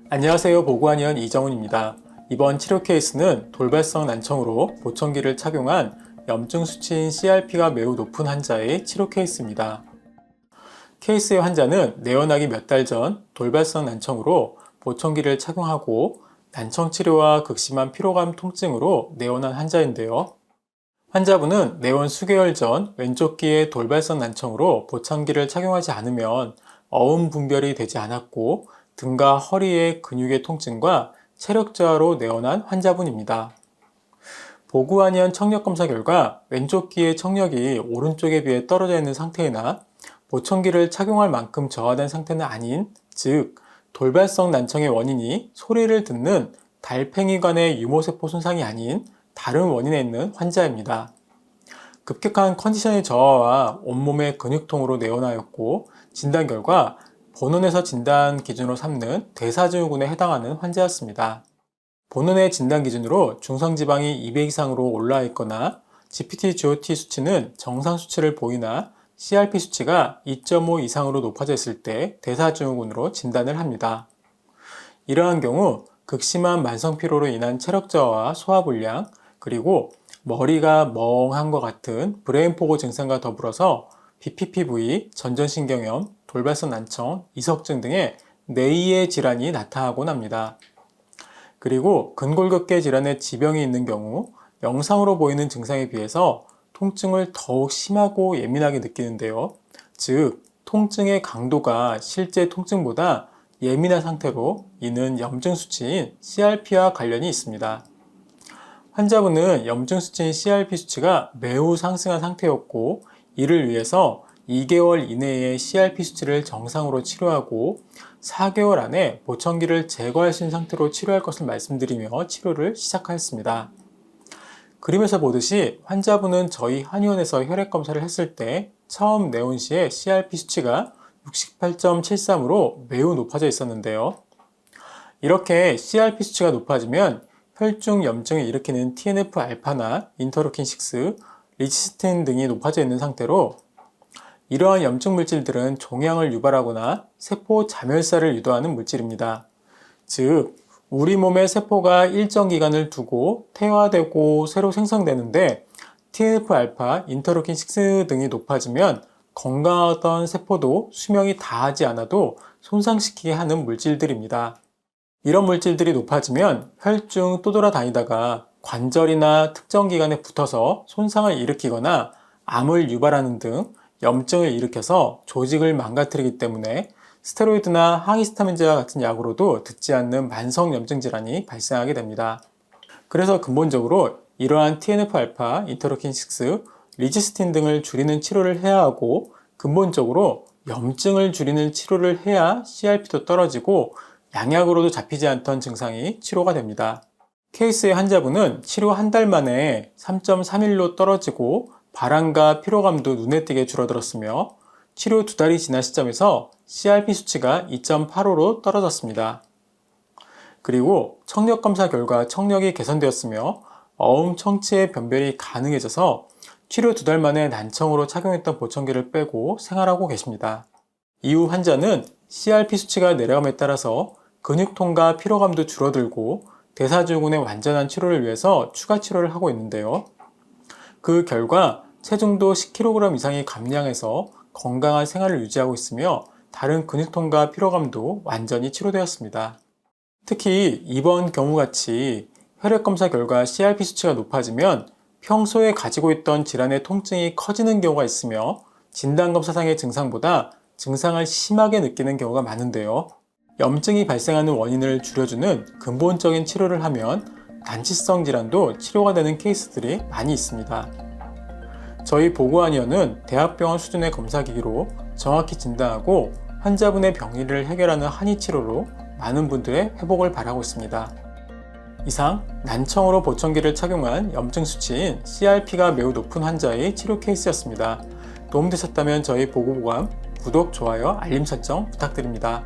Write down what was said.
안녕하세요. 보고한의원 이정훈입니다. 이번 치료 케이스는 돌발성 난청으로 보청기를 착용한 염증 수치인 CRP가 매우 높은 환자의 치료 케이스입니다. 케이스의 환자는 내원하기 몇 달 전 돌발성 난청으로 보청기를 착용하고 난청 치료와 극심한 피로감 통증으로 내원한 환자인데요. 환자분은 내원 수개월 전 왼쪽 귀에 돌발성 난청으로 보청기를 착용하지 않으면 어음 분별이 되지 않았고 등과 허리의 근육의 통증과 체력 저하로 내원한 환자분입니다. 보고한의원 청력 검사 결과 왼쪽 귀의 청력이 오른쪽에 비해 떨어져 있는 상태이나 보청기를 착용할 만큼 저하된 상태는 아닌, 즉 돌발성 난청의 원인이 소리를 듣는 달팽이관의 유모세포 손상이 아닌 다른 원인에 있는 환자입니다. 급격한 컨디션의 저하와 온몸의 근육통으로 내원하였고 진단 결과 본원에서 진단 기준으로 삼는 대사증후군에 해당하는 환자였습니다. 본원의 진단 기준으로 중성지방이 200 이상으로 올라 있거나 GPT-GOT 수치는 정상 수치를 보이나 CRP 수치가 2.5 이상으로 높아져 있을 때 대사증후군으로 진단을 합니다. 이러한 경우 극심한 만성피로로 인한 체력 저하와 소화불량, 그리고 머리가 멍한 것 같은 브레인포고 증상과 더불어서 BPPV, 전전신경염, 돌발성 난청, 이석증 등의 뇌의 질환이 나타나곤 합니다. 그리고 근골격계 질환의 지병이 있는 경우 영상으로 보이는 증상에 비해서 통증을 더욱 심하고 예민하게 느끼는데요. 즉, 통증의 강도가 실제 통증보다 예민한 상태로 이는 염증 수치인 CRP와 관련이 있습니다. 환자분은 염증 수치인 CRP 수치가 매우 상승한 상태였고 이를 위해서 2개월 이내에 CRP 수치를 정상으로 치료하고 4개월 안에 보청기를 제거할 수 있는 상태로 치료할 것을 말씀드리며 치료를 시작하였습니다. 그림에서 보듯이 환자분은 저희 한의원에서 혈액 검사를 했을 때 처음 내원 시에 CRP 수치가 68.73으로 매우 높아져 있었는데요. 이렇게 CRP 수치가 높아지면 혈중 염증을 일으키는 TNF-알파나 인터루킨-6, 리치스틴 등이 높아져 있는 상태로 이러한 염증 물질들은 종양을 유발하거나 세포 자멸사를 유도하는 물질입니다. 즉, 우리 몸의 세포가 일정 기간을 두고 퇴화되고 새로 생성되는데 TNF-알파, 인터루킨-6 등이 높아지면 건강하던 세포도 수명이 다하지 않아도 손상시키게 하는 물질들입니다. 이런 물질들이 높아지면 혈중 떠돌아다니다가 관절이나 특정 기관에 붙어서 손상을 일으키거나 암을 유발하는 등 염증을 일으켜서 조직을 망가뜨리기 때문에 스테로이드나 항히스타민제와 같은 약으로도 듣지 않는 만성 염증 질환이 발생하게 됩니다. 그래서 근본적으로 이러한 TNF-알파, 인터루킨-6, 리치스틴 등을 줄이는 치료를 해야 하고 근본적으로 염증을 줄이는 치료를 해야 CRP도 떨어지고 양약으로도 잡히지 않던 증상이 치료가 됩니다. 케이스의 환자분은 치료 한 달 만에 3.31로 떨어지고 발한과 피로감도 눈에 띄게 줄어들었으며 치료 2달이 지난 시점에서 CRP 수치가 2.85로 떨어졌습니다. 그리고 청력 검사 결과 청력이 개선되었으며 어음 청취의 변별이 가능해져서 치료 2달 만에 난청으로 착용했던 보청기를 빼고 생활하고 계십니다. 이후 환자는 CRP 수치가 내려감에 따라서 근육통과 피로감도 줄어들고 대사증후군의 완전한 치료를 위해서 추가 치료를 하고 있는데요. 그 결과 체중도 10kg 이상이 감량해서 건강한 생활을 유지하고 있으며 다른 근육통과 피로감도 완전히 치료되었습니다. 특히 이번 경우같이 혈액검사 결과 CRP 수치가 높아지면 평소에 가지고 있던 질환의 통증이 커지는 경우가 있으며 진단검사상의 증상보다 증상을 심하게 느끼는 경우가 많은데요. 염증이 발생하는 원인을 줄여주는 근본적인 치료를 하면 난치성 질환도 치료가 되는 케이스들이 많이 있습니다. 저희 보고한의원은 대학병원 수준의 검사기기로 정확히 진단하고 환자분의 병리를 해결하는 한의치료로 많은 분들의 회복을 바라고 있습니다. 이상 난청으로 보청기를 착용한 염증 수치인 CRP가 매우 높은 환자의 치료 케이스였습니다. 도움되셨다면 저희 보고보감 구독, 좋아요, 알림 설정 부탁드립니다.